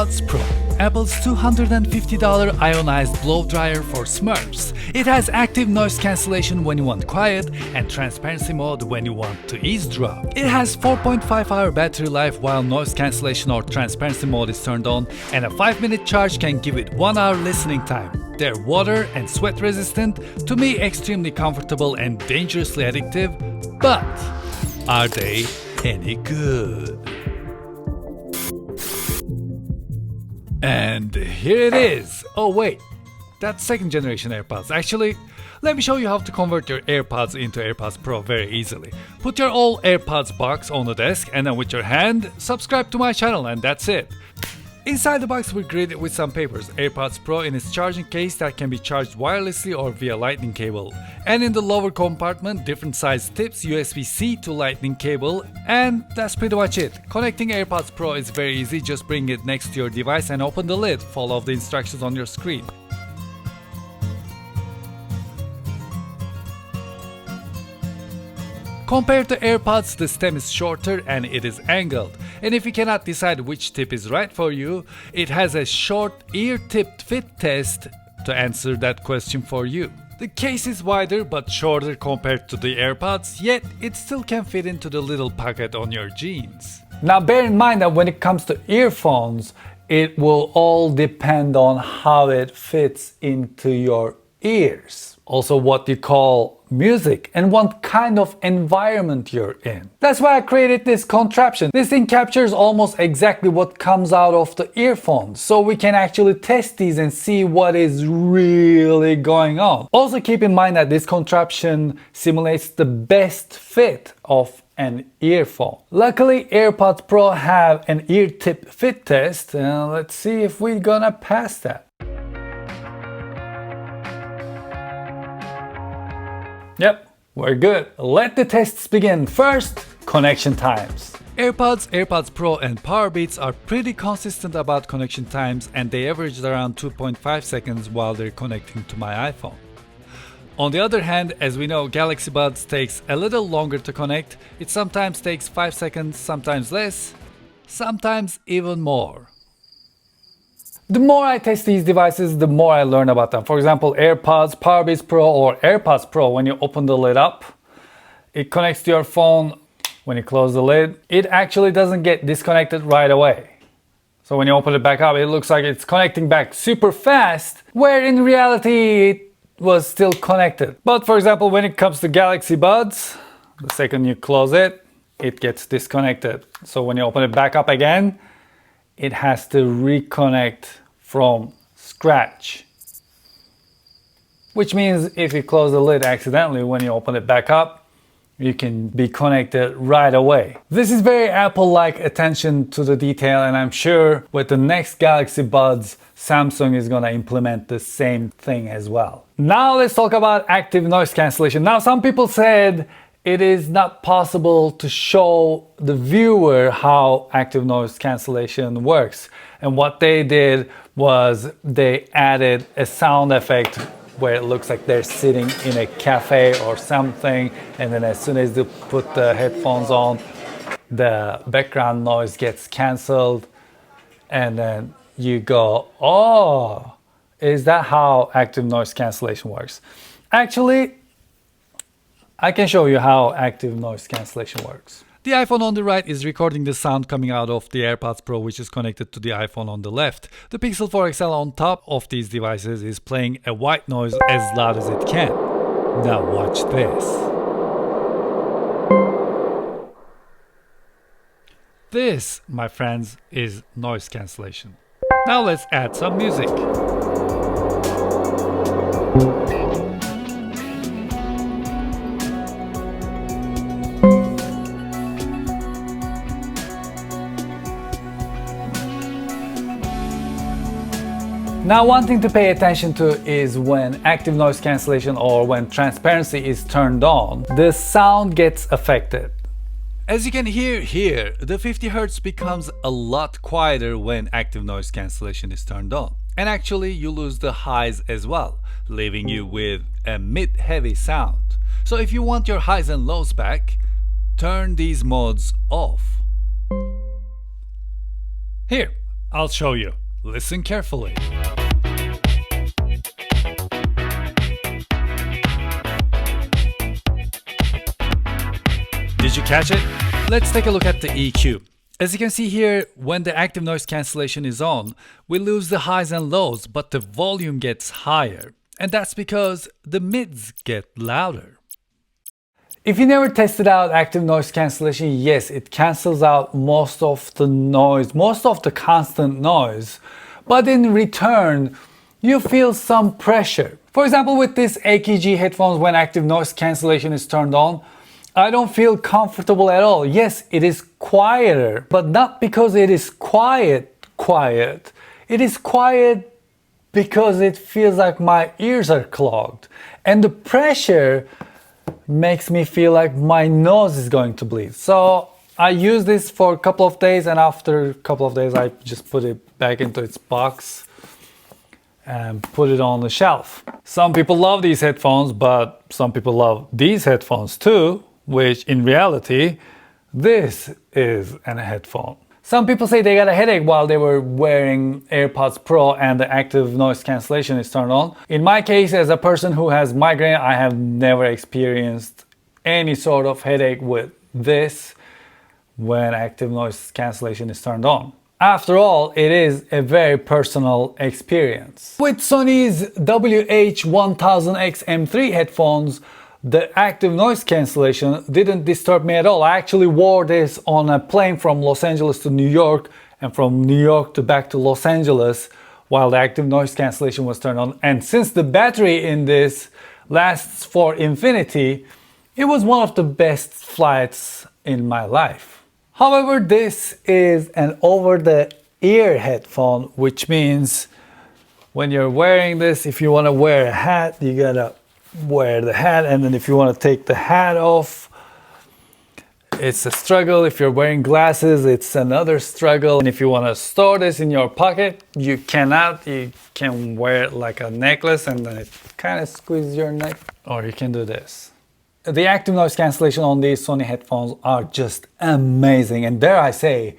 AirPods Pro, Apple's $250 ionized blow dryer for Smurfs. It has active noise cancellation when you want quiet and transparency mode when you want to eavesdrop. It has 4.5-hour battery life while noise cancellation or transparency mode is turned on, and a 5-minute charge can give it 1 hour listening time. They're water and sweat resistant, to me extremely comfortable and dangerously addictive, but are they any good? And here it is. Oh wait, that's second generation AirPods. Actually, let me show you how to convert your AirPods into AirPods Pro very easily. Put your old AirPods box on the desk and then with your hand, subscribe to my channel and that's it. Inside the box we're greeted with some papers, AirPods Pro in its charging case that can be charged wirelessly or via lightning cable. And in the lower compartment, different size tips, USB-C to lightning cable, and that's pretty much it. Connecting AirPods Pro is very easy, just bring it next to your device and open the lid, follow the instructions on your screen. Compared to AirPods, the stem is shorter and it is angled. And if you cannot decide which tip is right for you, it has a short ear-tipped fit test to answer that question for you. The case is wider but shorter compared to the AirPods, yet it still can fit into the little pocket on your jeans. Now bear in mind that when it comes to earphones, it will all depend on how it fits into your ears. Also what you call music and what kind of environment you're in. That's why I created this contraption. This thing captures almost exactly what comes out of the earphones, so we can actually test these and see what is really going on. Also keep in mind that this contraption simulates the best fit of an earphone. Luckily AirPods Pro have an ear tip fit test. Let's see if we're gonna pass that. Yep, we're good. Let the tests begin. First, connection times. AirPods, AirPods Pro and PowerBeats are pretty consistent about connection times and they averaged around 2.5 seconds while they're connecting to my iPhone. On the other hand, as we know, GalaxyBuds takes a little longer to connect. It sometimes takes 5 seconds, sometimes less, sometimes even more. The more I test these devices, the more I learn about them. For example, AirPods, PowerBeats Pro or AirPods Pro, when you open the lid up, it connects to your phone. When you close the lid, it actually doesn't get disconnected right away. So when you open it back up, it looks like it's connecting back super fast, where in reality it was still connected. But for example, when it comes to GalaxyBuds, the second you close it, it gets disconnected. So when you open it back up again, it has to reconnect from scratch. Which means if you close the lid accidentally when you open it back up, you can be connected right away. This is very Apple-like attention to the detail, and I'm sure with the next Galaxy Buds, Samsung is gonna implement the same thing as well. Now let's talk about active noise cancellation. Now some people said it is not possible to show the viewer how active noise cancellation works. And what they did was they added a sound effect where it looks like they're sitting in a cafe or something, and then as soon as they put the headphones on, the background noise gets cancelled, and then you go, oh, is that how active noise cancellation works? Actually, I can show you how active noise cancellation works. The iPhone on the right is recording the sound coming out of the AirPods Pro, which is connected to the iPhone on the left. The Pixel 4 XL on top of these devices is playing a white noise as loud as it can. Now watch this. This, my friends, is noise cancellation. Now let's add some music. Now one thing to pay attention to is when active noise cancellation or when transparency is turned on, the sound gets affected. As you can hear here, the 50 Hz becomes a lot quieter when active noise cancellation is turned on. And actually you lose the highs as well, leaving you with a mid-heavy sound. So if you want your highs and lows back, turn these modes off. Here, I'll show you. Listen carefully. Did you catch it? Let's take a look at the EQ. As you can see here, when the active noise cancellation is on, we lose the highs and lows, but the volume gets higher. And that's because the mids get louder. If you never tested out active noise cancellation, yes, it cancels out most of the noise, most of the constant noise, but in return, you feel some pressure. For example, with this AKG headphones, when active noise cancellation is turned on, I don't feel comfortable at all. Yes, it is quieter, but not because it is quiet. It is quiet because it feels like my ears are clogged. And the pressure makes me feel like my nose is going to bleed. So I use this for a couple of days, and after a couple of days I just put it back into its box and put it on the shelf. Some people love these headphones, but some people love these headphones too, which in reality, this is a headphone. Some people say they got a headache while they were wearing AirPods Pro and the active noise cancellation is turned on. In my case, as a person who has migraine, I have never experienced any sort of headache with this when active noise cancellation is turned on. After all, it is a very personal experience. With Sony's WH-1000X M3 headphones, the active noise cancellation didn't disturb me at all. I actually wore this on a plane from Los Angeles to New York and from New York to back to Los Angeles while the active noise cancellation was turned on. And since the battery in this lasts for infinity, it was one of the best flights in my life. However, this is an over-the-ear headphone, which means when you're wearing this, if you want to wear a hat, you gotta wear the hat, and then if you want to take the hat off, it's a struggle. If you're wearing glasses, it's another struggle. And if you want to store this in your pocket, you cannot. You can wear it like a necklace and then it kind of squeezes your neck, or you can do this. The active noise cancellation on these Sony headphones are just amazing, and dare I say,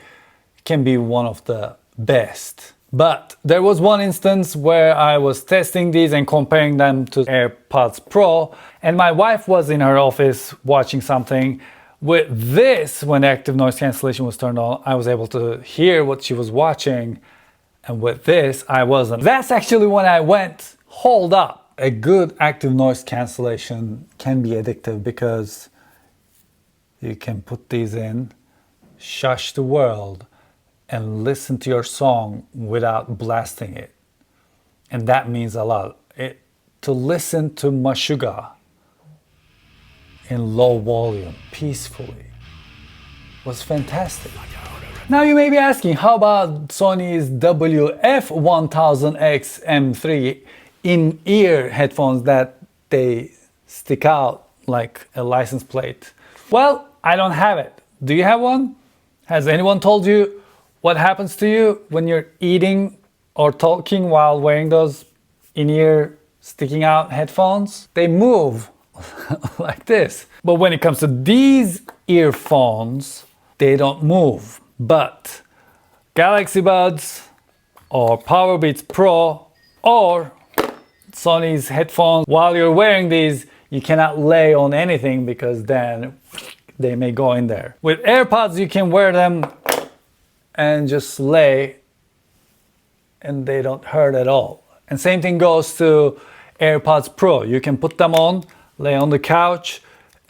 can be one of the best. But there was one instance where I was testing these and comparing them to AirPods Pro, and my wife was in her office watching something. With this, when the active noise cancellation was turned on, I was able to hear what she was watching, and with this, I wasn't. That's actually when I went, hold up. A good active noise cancellation can be addictive because you can put these in, shush the world, and listen to your song without blasting it. And that means a lot. To listen to Meshuggah in low volume, peacefully, was fantastic. Now you may be asking, how about Sony's WF-1000X M3 in-ear headphones that they stick out like a license plate? Well, I don't have it. Do you have one? Has anyone told you what happens to you when you're eating or talking while wearing those in-ear sticking out headphones? They move like this. But when it comes to these earphones, they don't move. But GalaxyBuds or PowerBeats Pro or Sony's headphones, while you're wearing these, you cannot lay on anything because then they may go in there. With AirPods, you can wear them and just lay and they don't hurt at all. And same thing goes to AirPods Pro. You can put them on, lay on the couch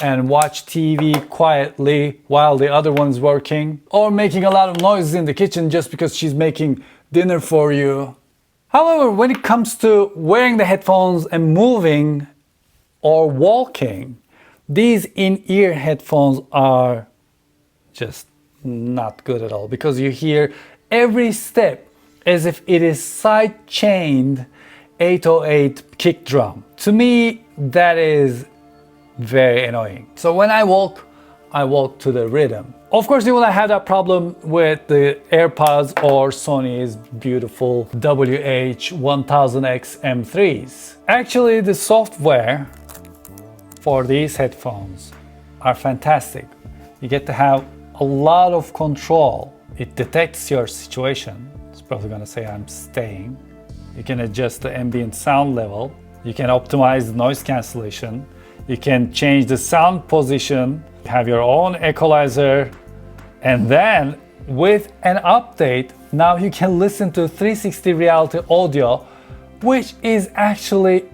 and watch TV quietly while the other one's working, or making a lot of noises in the kitchen just because she's making dinner for you. However, when it comes to wearing the headphones and moving or walking, these in-ear headphones are just not good at all because you hear every step as if it is side-chained 808 kick drum. To me, that is very annoying. So when I walk to the rhythm. Of course, you will have that problem with the AirPods or Sony's beautiful WH-1000X M3s. Actually, the software for these headphones are fantastic. You get to have a lot of control. It detects your situation, probably gonna say I'm staying. You can adjust the ambient sound level. You can optimize the noise cancellation. You can change the sound position, have your own equalizer, and then with an update, now you can listen to 360 reality audio, which is actually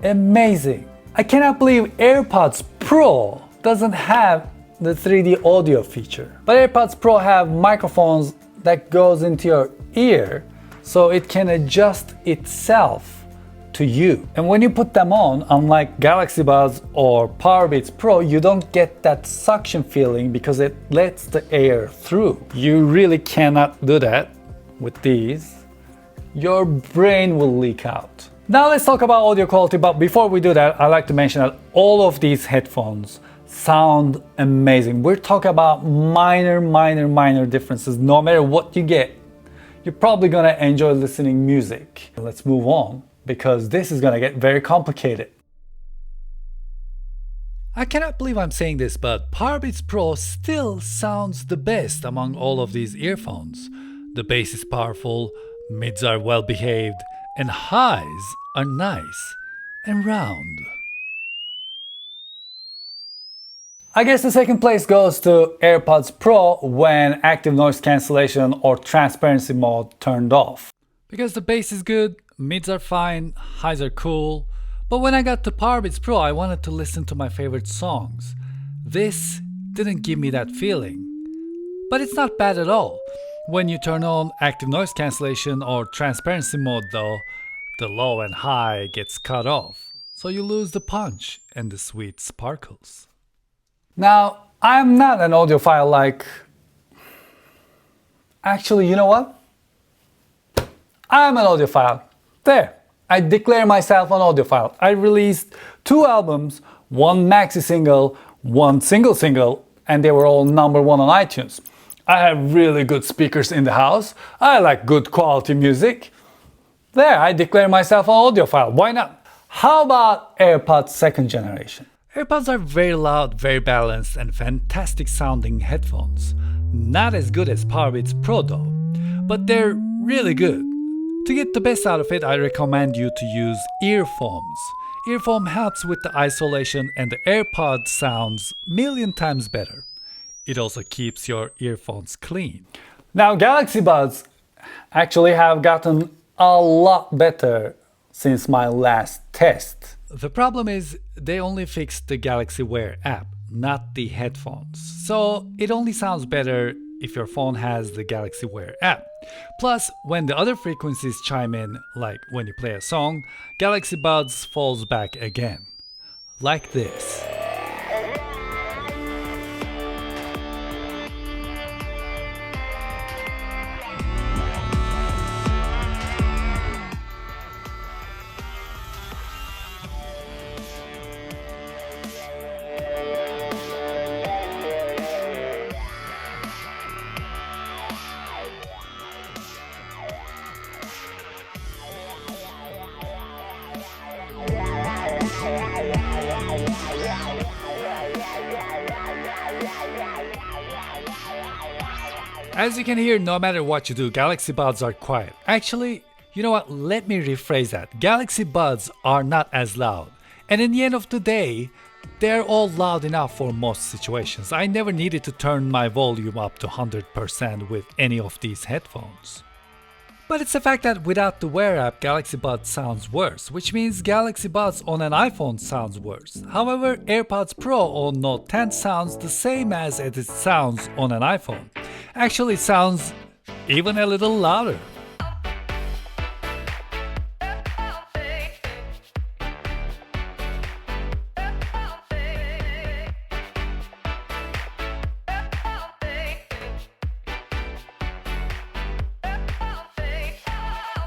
amazing. I cannot believe AirPods Pro doesn't have the 3D audio feature. But AirPods Pro have microphones that goes into your ear, so it can adjust itself to you. And when you put them on, unlike GalaxyBuds or PowerBeats Pro, you don't get that suction feeling because it lets the air through. You really cannot do that with these. Your brain will leak out. Now let's talk about audio quality, but before we do that, I'd like to mention that all of these headphones sound amazing. We're talking about minor differences. No matter what you get, you're probably gonna enjoy listening music. Let's move on, because this is gonna get very complicated. I cannot believe I'm saying this, but PowerBeats Pro still sounds the best among all of these earphones. The bass is powerful, mids are well behaved, and highs are nice and round. I guess the second place goes to AirPods Pro when active noise cancellation or transparency mode turned off. Because the bass is good, mids are fine, highs are cool. But when I got to PowerBeats Pro, I wanted to listen to my favorite songs. This didn't give me that feeling. But it's not bad at all. When you turn on active noise cancellation or transparency mode though, the low and high gets cut off. So you lose the punch and the sweet sparkles. Now, I'm not an audiophile like... Actually, you know what? I'm an audiophile. There, I declare myself an audiophile. I released 2 albums, 1 maxi single, 1 single, and they were all #1 on iTunes. I have really good speakers in the house. I like good quality music. There, I declare myself an audiophile. Why not? How about AirPods 2nd generation? AirPods are very loud, very balanced, and fantastic sounding headphones. Not as good as PowerBeats Pro though, but they're really good. To get the best out of it, I recommend you to use earphones. Earphone helps with the isolation and the AirPod sounds million times better. It also keeps your earphones clean. Now GalaxyBuds actually have gotten a lot better since my last test. The problem is they only fixed the Galaxy Wear app, not the headphones. So it only sounds better if your phone has the Galaxy Wear app. Plus, when the other frequencies chime in, like when you play a song, GalaxyBuds falls back again. Like this. As you can hear, no matter what you do, GalaxyBuds are quiet. Actually, you know what? Let me rephrase that. GalaxyBuds are not as loud. And in the end of the day, they're all loud enough for most situations. I never needed to turn my volume up to 100% with any of these headphones. But it's the fact that without the Wear app, GalaxyBuds sounds worse, which means GalaxyBuds on an iPhone sounds worse. However, AirPods Pro on Note 10 sounds the same as it sounds on an iPhone. Actually, it sounds even a little louder.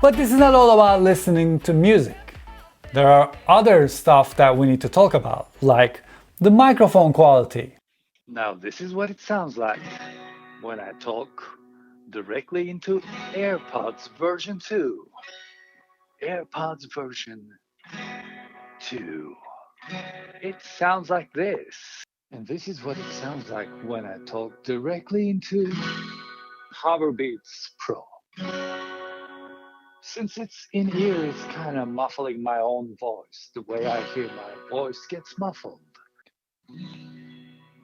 But this is not all about listening to music. There are other stuff that we need to talk about, like the microphone quality. Now this is what it sounds like when I talk directly into AirPods version 2. AirPods version 2. It sounds like this. And this is what it sounds like when I talk directly into PowerBeats Pro. since it's in here, it's kind of muffling my own voice. The way I hear my voice gets muffled.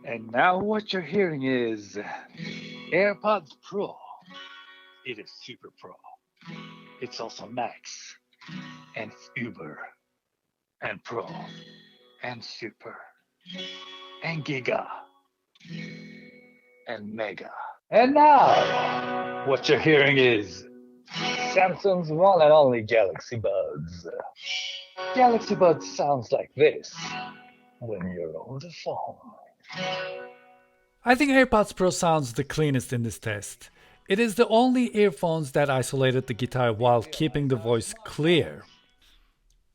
And now what you're hearing is AirPods Pro. It is Super Pro. It's also Max and Uber and Pro and Super and Giga and Mega. And now what you're hearing is Samsung's one and only GalaxyBuds. GalaxyBuds sounds like this when you're on the phone. I think AirPods Pro sounds the cleanest in this test. It is the only earphones that isolated the guitar while keeping the voice clear.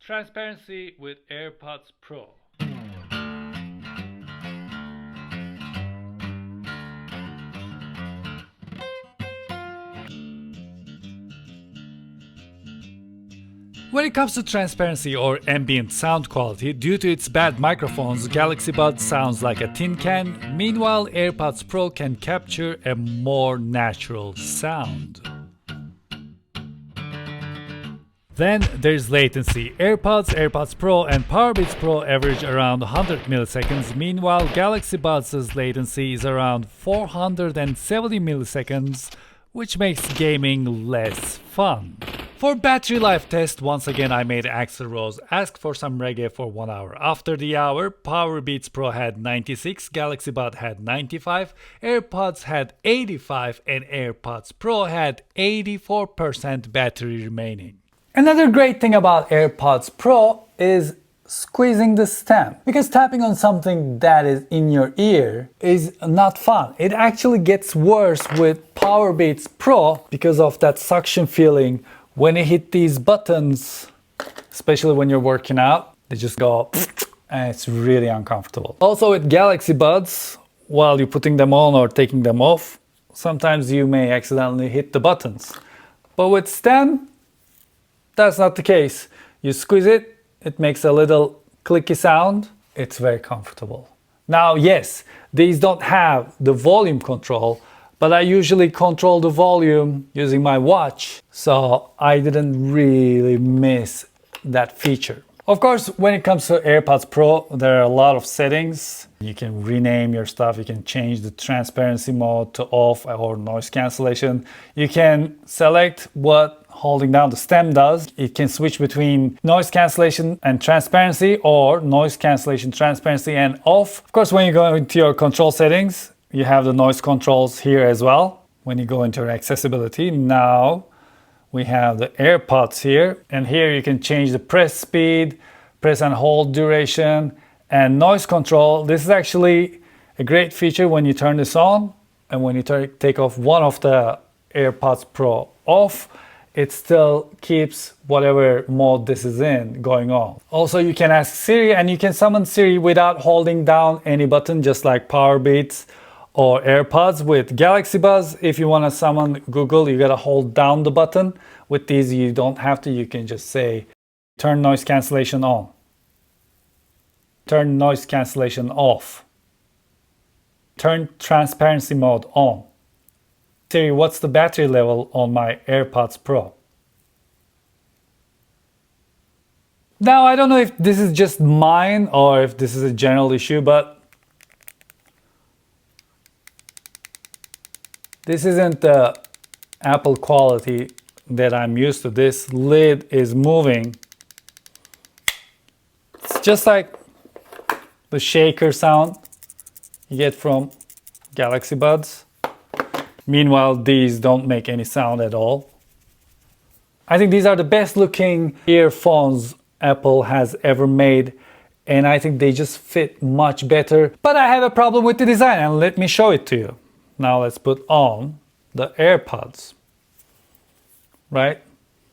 Transparency with AirPods Pro. When it comes to transparency or ambient sound quality, due to its bad microphones, GalaxyBuds sounds like a tin can. Meanwhile, AirPods Pro can capture a more natural sound. Then there's latency. AirPods Pro and PowerBeats Pro average around 100 milliseconds. Meanwhile, GalaxyBuds' latency is around 470 milliseconds, which makes gaming less fun. For battery life test, once again I made Axl Rose ask for some reggae for 1 hour. After the hour, PowerBeats Pro had 96, GalaxyBuds had 95, AirPods had 85, and AirPods Pro had 84% battery remaining. Another great thing about AirPods Pro is squeezing the stem, because tapping on something that is in your ear is not fun. It actually gets worse with PowerBeats Pro because of that suction feeling. When you hit these buttons, especially when you're working out, they just go and it's really uncomfortable. Also with GalaxyBuds, while you're putting them on or taking them off, sometimes you may accidentally hit the buttons. But with stem, that's not the case. You squeeze it, it makes a little clicky sound. It's very comfortable. Now, yes, these don't have the volume control, but I usually control the volume using my watch, so I didn't really miss that feature. Of course, when it comes to AirPods Pro, there are a lot of settings. You can rename your stuff, you can change the transparency mode to off or noise cancellation. You can select what holding down the stem does. It can switch between noise cancellation and transparency or noise cancellation, transparency and off. Of course, when you go into your control settings, you have the noise controls here as well. When you go into accessibility, now we have the AirPods here. And here you can change the press speed, press and hold duration, and noise control. This is actually a great feature when you turn this on. And when you take off one of the AirPods Pro off, it still keeps whatever mode this is in going on. Also, you can ask Siri and you can summon Siri without holding down any button, just like PowerBeats or AirPods. With GalaxyBuds, if you want to summon Google, you gotta hold down the button. With these, you don't have to. You can just say, turn noise cancellation on. Turn noise cancellation off. Turn transparency mode on. Siri, what's the battery level on my AirPods Pro? Now, I don't know if this is just mine or if this is a general issue, but this isn't the Apple quality that I'm used to. This lid is moving. It's just like the shaker sound you get from GalaxyBuds. Meanwhile, these don't make any sound at all. I think these are the best looking earphones Apple has ever made, and I think they just fit much better. But I have a problem with the design, and let me show it to you. Now let's put on the AirPods, right?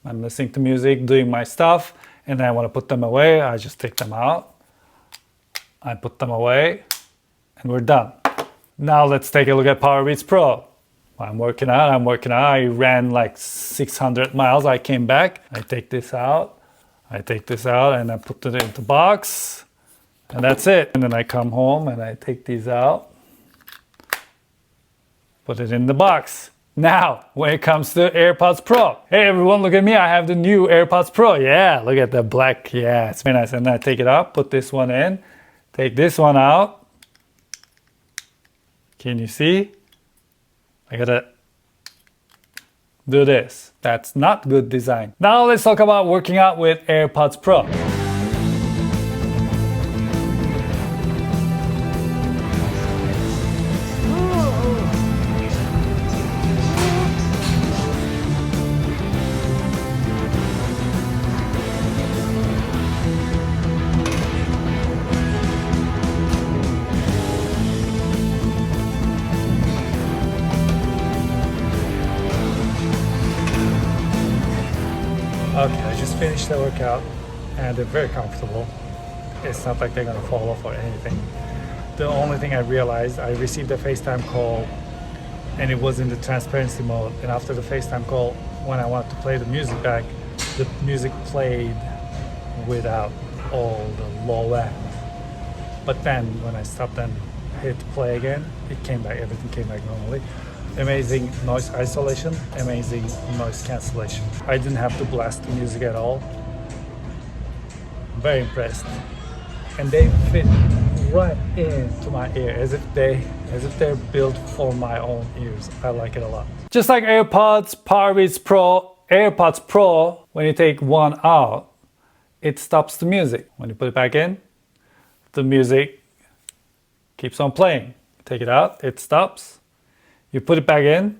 I'm listening to music, doing my stuff, and I want to put them away. I just take them out. I put them away, and we're done. Now let's take a look at PowerBeats Pro. I'm working out. I ran like 600 miles. I came back. I take this out. And I put it in the box. And that's it. And then I come home and I take these out. Put it in the box. Now, when it comes to AirPods Pro. Hey everyone, look at me. I have the new AirPods Pro. Yeah, look at the black. Yeah, it's very nice. And I take it out, put this one in, take this one out. Can you see? I gotta do this. That's not good design. Now let's talk about working out with AirPods Pro. Okay, I just finished the workout and they're very comfortable. It's not like they're gonna fall off or anything. The only thing I realized, I received a FaceTime call and it was in the transparency mode. And after the FaceTime call, when I wanted to play the music back, the music played without all the low end. But then when I stopped and hit play again, it came back, everything came back normally. Amazing noise isolation, amazing noise cancellation. I didn't have to blast the music at all. Very impressed. And they fit right into my ear as if they're built for my own ears. I like it a lot. Just like AirPods, PowerBeats Pro, AirPods Pro, when you take one out, it stops the music. When you put it back in, the music keeps on playing. Take it out, it stops. You put it back in,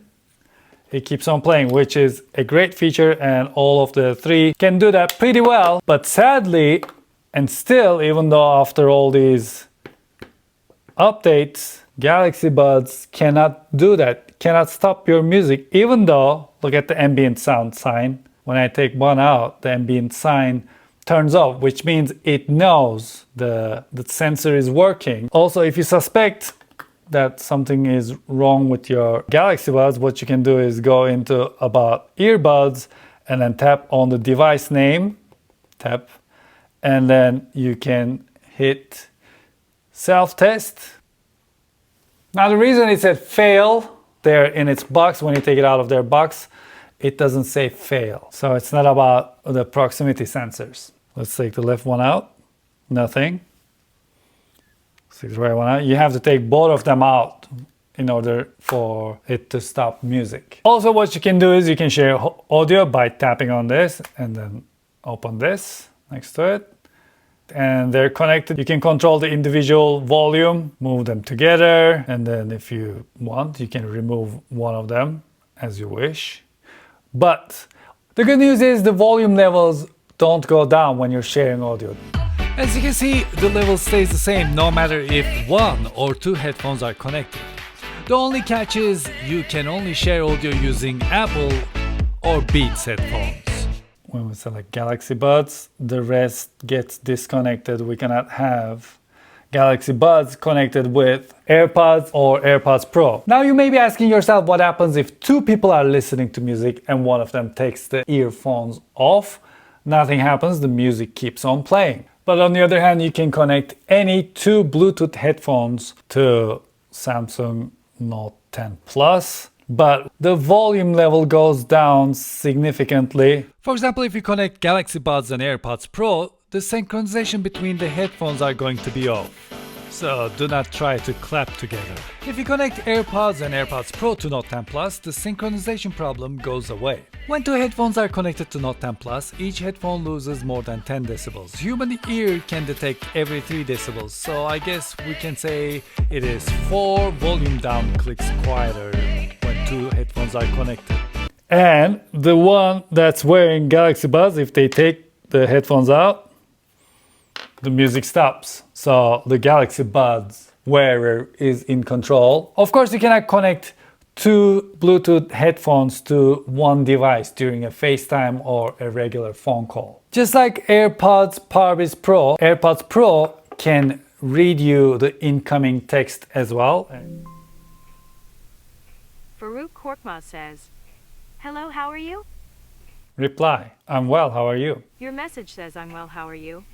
it keeps on playing, which is a great feature, and all of the three can do that pretty well. But sadly, and still, even though after all these updates, GalaxyBuds cannot do that, cannot stop your music, even though, look at the ambient sound sign. When I take one out, the ambient sign turns off, which means it knows the sensor is working. Also, if you suspect that something is wrong with your GalaxyBuds, what you can do is go into about earbuds and then tap on the device name, tap, and then you can hit self-test. Now the reason it said fail there in its box, when you take it out of their box, it doesn't say fail. So it's not about the proximity sensors. Let's take the left one out, nothing. Take the right one out. You have to take both of them out in order for it to stop music. Also, what you can do is you can share audio by tapping on this and then open this next to it. And they're connected. You can control the individual volume, move them together, and then if you want, you can remove one of them as you wish. But the good news is the volume levels don't go down when you're sharing audio. As you can see, the level stays the same no matter if one or two headphones are connected. The only catch is you can only share audio using Apple or Beats headphones. When we select GalaxyBuds, the rest gets disconnected. We cannot have GalaxyBuds connected with AirPods or AirPods Pro. Now you may be asking yourself what happens if two people are listening to music and one of them takes the earphones off. Nothing happens, the music keeps on playing. But on the other hand, you can connect any two Bluetooth headphones to Samsung Note 10 Plus, but the volume level goes down significantly. For example, if you connect GalaxyBuds and AirPods Pro, the synchronization between the headphones are going to be off. So do not try to clap together. If you connect AirPods and AirPods Pro to Note 10 Plus, the synchronization problem goes away. When two headphones are connected to Note 10 Plus, each headphone loses more than 10 decibels. Human ear can detect every 3 decibels, so I guess we can say it is 4 volume down clicks quieter when two headphones are connected. And the one that's wearing GalaxyBuds, if they take the headphones out, the music stops. So the GalaxyBuds wearer is in control. Of course, you cannot connect two Bluetooth headphones to one device during a FaceTime or a regular phone call. Just like AirPods PowerBeats Pro, AirPods Pro can read you the incoming text as well. Farouk Korkmaz says, "Hello, how are you?" Reply, I'm well, how are you? Your message says, "I'm well, how are you?"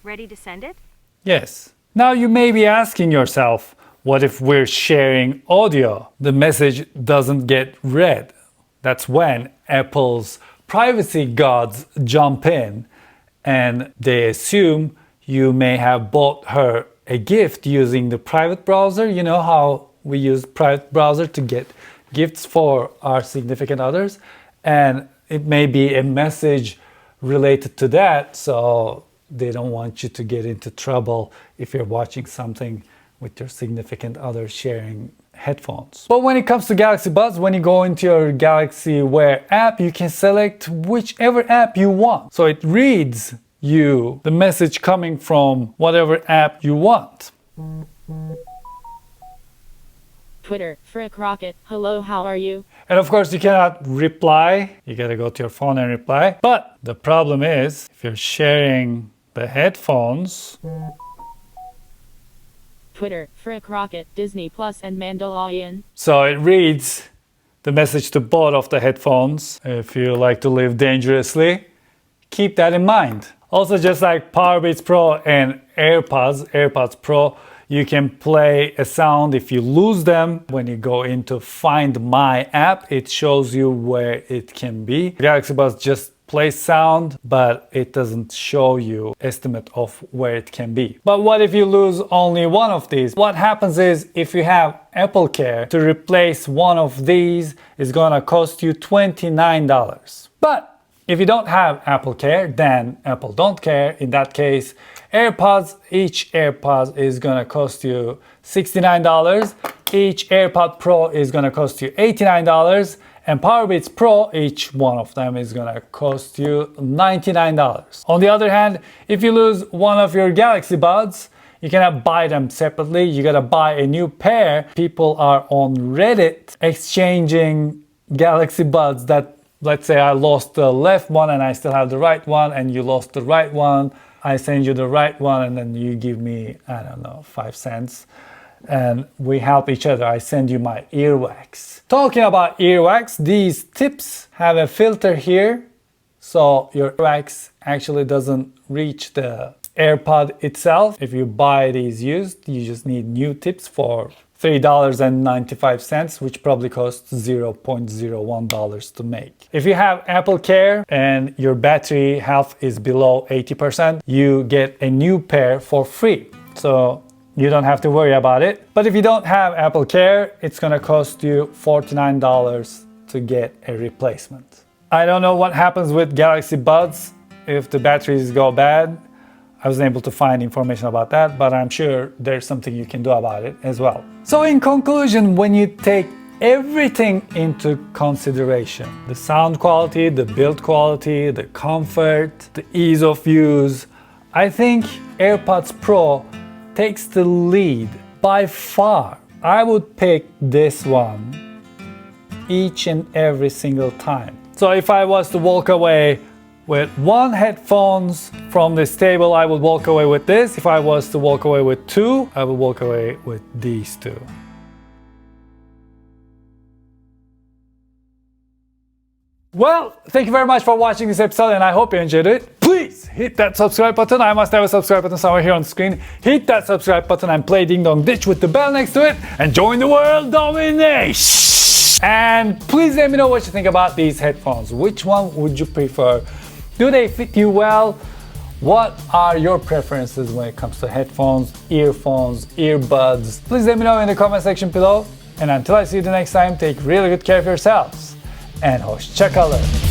Ready to send it? Yes. Now you may be asking yourself, What if we're sharing audio? The message doesn't get read. That's when Apple's privacy gods jump in and they assume you may have bought her a gift using the private browser. You know how we use private browser to get gifts for our significant others, and it may be a message related to that, so they don't want you to get into trouble if you're watching something with your significant other sharing headphones. But when it comes to GalaxyBuds, when you go into your Galaxy Wear app, you can select whichever app you want. So it reads you the message coming from whatever app you want. Twitter, Frick Rocket, hello, how are you? And of course you cannot reply, you gotta go to your phone and reply. But the problem is, if you're sharing the headphones, Twitter, Frick Rocket, Disney Plus and Mandalorian. so it reads the message to both of the headphones. If you like to live dangerously, keep that in mind. Also, just like PowerBeats Pro and AirPods Pro, you can play a sound if you lose them. When you go into Find My app, it shows you where it can be. GalaxyBuds just plays sound, but it doesn't show you estimate of where it can be. But what if you lose only one of these? What happens is, if you have Apple Care, to replace one of these is gonna cost you $29. But if you don't have Apple Care, then Apple don't care. In that case, each AirPods is gonna cost you $69. Each AirPod Pro is gonna cost you $89. And PowerBeats Pro, each one of them is gonna cost you $99. On the other hand, if you lose one of your GalaxyBuds, you cannot buy them separately. You gotta buy a new pair. People are on Reddit exchanging GalaxyBuds that, let's say I lost the left one and I still have the right one, and you lost the right one. I send you the right one and then you give me, I don't know, 5 cents. And we help each other. I send you my earwax. Talking about earwax, these tips have a filter here, so your earwax actually doesn't reach the AirPod itself. If you buy these used, you just need new tips for $3.95, which probably costs $0.01 to make. If you have Apple Care and your battery health is below 80%, you get a new pair for free. So you don't have to worry about it. But if you don't have Apple Care, it's gonna cost you $49 to get a replacement. I don't know what happens with GalaxyBuds if the batteries go bad. I wasn't able to find information about that, but I'm sure there's something you can do about it as well. So in conclusion, when you take everything into consideration, the sound quality, the build quality, the comfort, the ease of use, I think AirPods Pro takes the lead by far. I would pick this one each and every single time. So if I was to walk away with one headphones from this table, I would walk away with this. If I was to walk away with two, I would walk away with these two. Well, thank you very much for watching this episode and I hope you enjoyed it. Please hit that subscribe button. I must have a subscribe button somewhere here on the screen. Hit that subscribe button and play Ding Dong Ditch with the bell next to it and join the world domination. And please let me know what you think about these headphones. Which one would you prefer? Do they fit you well? What are your preferences when it comes to headphones, earphones, earbuds? Please let me know in the comment section below. And until I see you the next time, take really good care of yourselves. And hoşça kalın.